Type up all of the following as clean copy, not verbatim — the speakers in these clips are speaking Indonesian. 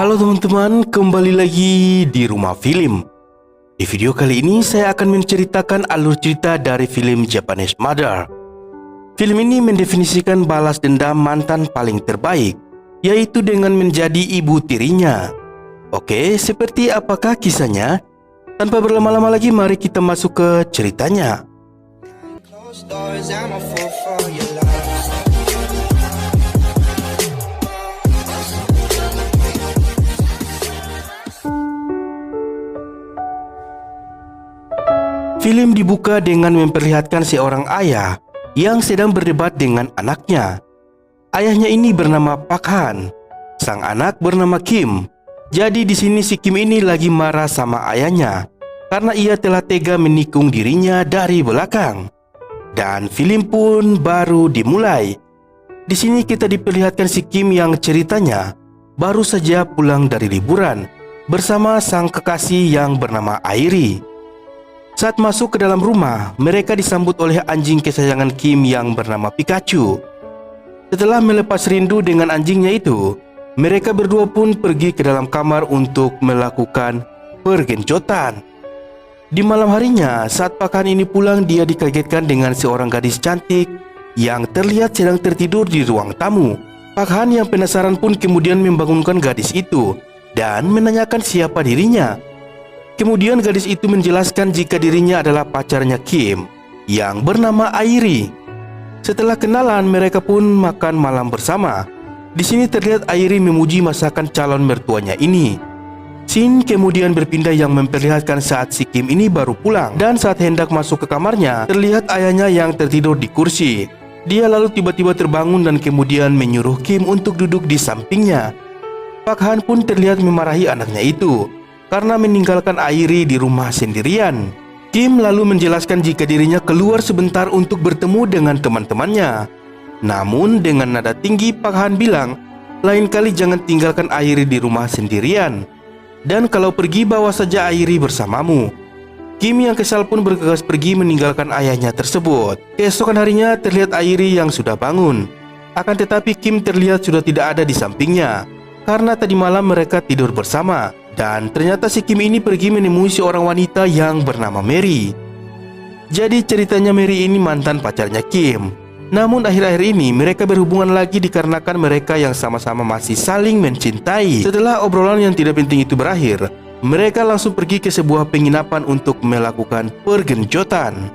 Halo teman-teman, kembali lagi di Rumah Film. Di video kali ini saya akan menceritakan alur cerita dari film Japanese Mother. Film ini mendefinisikan balas dendam mantan paling terbaik, yaitu dengan menjadi ibu tirinya. Oke, seperti apakah kisahnya? Tanpa berlama-lama lagi, mari kita masuk ke ceritanya. Film dibuka dengan memperlihatkan seorang ayah yang sedang berdebat dengan anaknya. Ayahnya ini bernama Pak Han, sang anak bernama Kim. Jadi di sini si Kim ini lagi marah sama ayahnya karena ia telah tega menikung dirinya dari belakang. Dan film pun baru dimulai. Di sini kita diperlihatkan si Kim yang ceritanya baru saja pulang dari liburan bersama sang kekasih yang bernama Airi. Saat masuk ke dalam rumah, mereka disambut oleh anjing kesayangan Kim yang bernama Pikachu. Setelah melepas rindu dengan anjingnya itu, mereka berdua pun pergi ke dalam kamar untuk melakukan pergencotan. Di malam harinya, saat Pak Han ini pulang, dia dikagetkan dengan seorang gadis cantik yang terlihat sedang tertidur di ruang tamu. Pak Han yang penasaran pun kemudian membangunkan gadis itu dan menanyakan siapa dirinya. Kemudian gadis itu menjelaskan jika dirinya adalah pacarnya Kim yang bernama Airi. Setelah kenalan, mereka pun makan malam bersama. Di sini terlihat Airi memuji masakan calon mertuanya ini. Scene kemudian berpindah yang memperlihatkan saat si Kim ini baru pulang, dan saat hendak masuk ke kamarnya, terlihat ayahnya yang tertidur di kursi. Dia lalu tiba-tiba terbangun dan kemudian menyuruh Kim untuk duduk di sampingnya. Pak Han pun terlihat memarahi anaknya itu karena meninggalkan Airi di rumah sendirian. Kim lalu menjelaskan jika dirinya keluar sebentar untuk bertemu dengan teman-temannya. Namun dengan nada tinggi Pak Han bilang, lain kali jangan tinggalkan Airi di rumah sendirian. Dan kalau pergi bawa saja Airi bersamamu. Kim yang kesal pun bergegas pergi meninggalkan ayahnya tersebut. Keesokan harinya terlihat Airi yang sudah bangun. Akan tetapi Kim terlihat sudah tidak ada di sampingnya karena tadi malam mereka tidur bersama. Dan ternyata si Kim ini pergi menemui seorang wanita yang bernama Mary. Jadi ceritanya Mary ini mantan pacarnya Kim. Namun akhir-akhir ini mereka berhubungan lagi dikarenakan mereka yang sama-sama masih saling mencintai. Setelah obrolan yang tidak penting itu berakhir, mereka langsung pergi ke sebuah penginapan untuk melakukan pergencotan.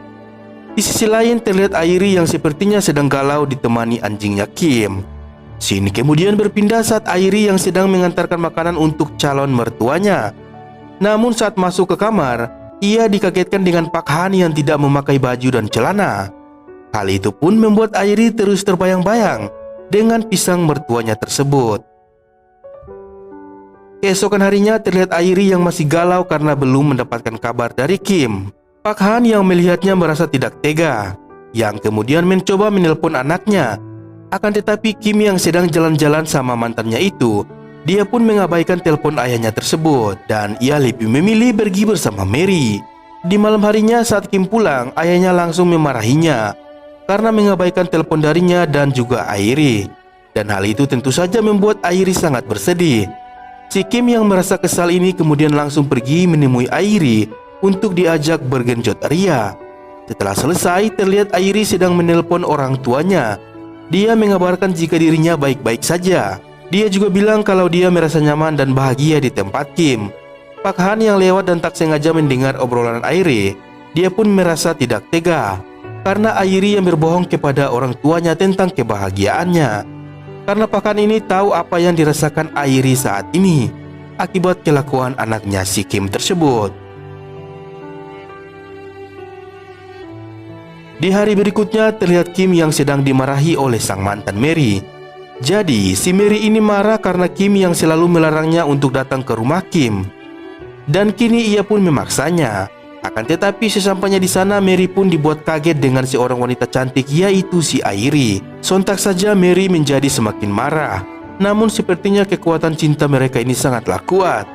Di sisi lain terlihat Airi yang sepertinya sedang galau ditemani anjingnya Kim. Scene kemudian berpindah saat Airi yang sedang mengantarkan makanan untuk calon mertuanya. Namun saat masuk ke kamar, ia dikagetkan dengan Pak Han yang tidak memakai baju dan celana. Hal itu pun membuat Airi terus terbayang-bayang dengan pisang mertuanya tersebut. Keesokan harinya terlihat Airi yang masih galau karena belum mendapatkan kabar dari Kim. Pak Han yang melihatnya merasa tidak tega, yang kemudian mencoba menelpon anaknya. Akan tetapi Kim yang sedang jalan-jalan sama mantannya itu, dia pun mengabaikan telepon ayahnya tersebut dan ia lebih memilih pergi bersama Mary. Di malam harinya saat Kim pulang, ayahnya langsung memarahinya karena mengabaikan telepon darinya dan juga Airi. Dan hal itu tentu saja membuat Airi sangat bersedih. Si Kim yang merasa kesal ini kemudian langsung pergi menemui Airi untuk diajak bergenjot ria. Setelah selesai, terlihat Airi sedang menelpon orang tuanya. Dia mengabarkan jika dirinya baik-baik saja. Dia juga bilang kalau dia merasa nyaman dan bahagia di tempat Kim. Pak Han yang lewat dan tak sengaja mendengar obrolan Airi, dia pun merasa tidak tega karena Airi yang berbohong kepada orang tuanya tentang kebahagiaannya. Karena Pak Han ini tahu apa yang dirasakan Airi saat ini akibat kelakuan anaknya si Kim tersebut. Di hari berikutnya terlihat Kim yang sedang dimarahi oleh sang mantan Mary. Jadi si Mary ini marah karena Kim yang selalu melarangnya untuk datang ke rumah Kim. Dan kini ia pun memaksanya. Akan tetapi sesampainya di sana, Mary pun dibuat kaget dengan seorang wanita cantik, yaitu si Airi. Sontak saja Mary menjadi semakin marah. Namun sepertinya kekuatan cinta mereka ini sangatlah kuat.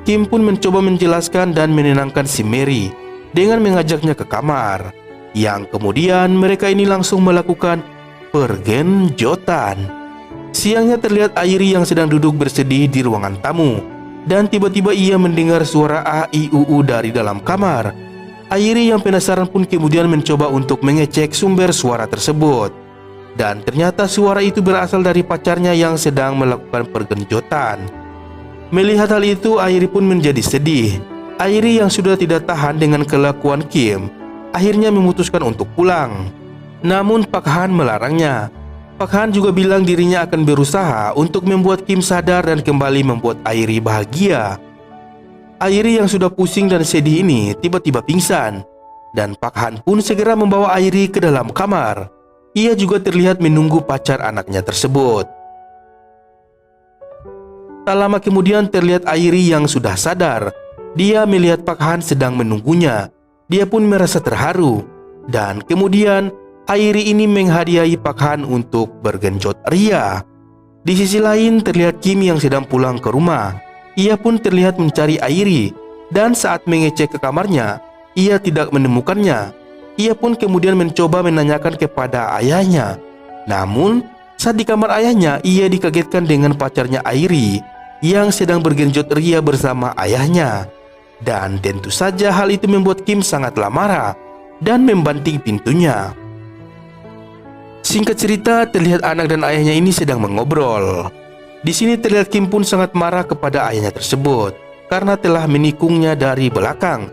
Kim pun mencoba menjelaskan dan menenangkan si Mary dengan mengajaknya ke kamar. Yang kemudian mereka ini langsung melakukan pergenjotan. Siangnya terlihat Airi yang sedang duduk bersedih di ruangan tamu, dan tiba-tiba ia mendengar suara A I U U dari dalam kamar. Airi yang penasaran pun kemudian mencoba untuk mengecek sumber suara tersebut, dan ternyata suara itu berasal dari pacarnya yang sedang melakukan pergenjotan. Melihat hal itu, Airi pun menjadi sedih. Airi yang sudah tidak tahan dengan kelakuan Kim akhirnya memutuskan untuk pulang. Namun Pak Han melarangnya. Pak Han juga bilang dirinya akan berusaha untuk membuat Kim sadar dan kembali membuat Airi bahagia. Airi yang sudah pusing dan sedih ini tiba-tiba pingsan, dan Pak Han pun segera membawa Airi ke dalam kamar. Ia juga terlihat menunggu pacar anaknya tersebut. Tak lama kemudian terlihat Airi yang sudah sadar. Dia melihat Pak Han sedang menunggunya. Dia pun merasa terharu, dan kemudian Airi ini menghadiahi Pak Han untuk bergenjot ria. Di sisi lain terlihat Kim yang sedang pulang ke rumah. Ia pun terlihat mencari Airi, dan saat mengecek ke kamarnya, ia tidak menemukannya. Ia pun kemudian mencoba menanyakan kepada ayahnya. Namun saat di kamar ayahnya, ia dikagetkan dengan pacarnya Airi yang sedang bergenjot ria bersama ayahnya. Dan tentu saja hal itu membuat Kim sangatlah marah dan membanting pintunya. Singkat cerita, terlihat anak dan ayahnya ini sedang mengobrol. Di sini terlihat Kim pun sangat marah kepada ayahnya tersebut karena telah menikungnya dari belakang.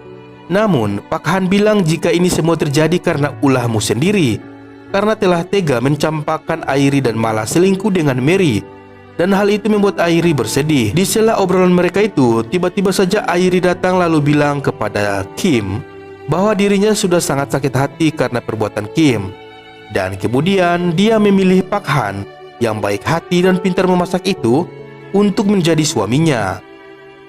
Namun Pak Han bilang jika ini semua terjadi karena ulahmu sendiri, karena telah tega mencampakkan Airi dan malah selingkuh dengan Mary. Dan hal itu membuat Airi bersedih. Di sela obrolan mereka itu, tiba-tiba saja Airi datang lalu bilang kepada Kim bahwa dirinya sudah sangat sakit hati karena perbuatan Kim. Dan kemudian dia memilih Pak Han yang baik hati dan pintar memasak itu untuk menjadi suaminya.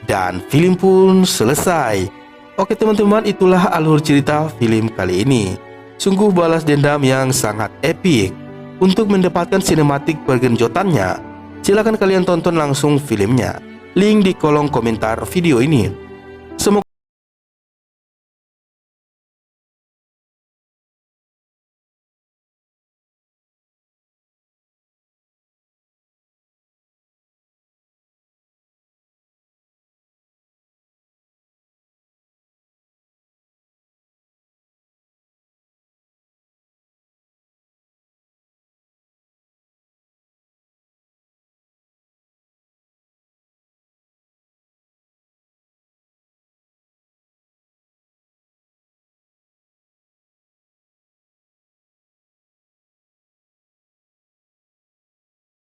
Dan film pun selesai. Oke teman-teman, itulah alur cerita film kali ini. Sungguh balas dendam yang sangat epik. Untuk mendapatkan sinematik pergenjotannya, silakan kalian tonton langsung filmnya. Link di kolom komentar video ini.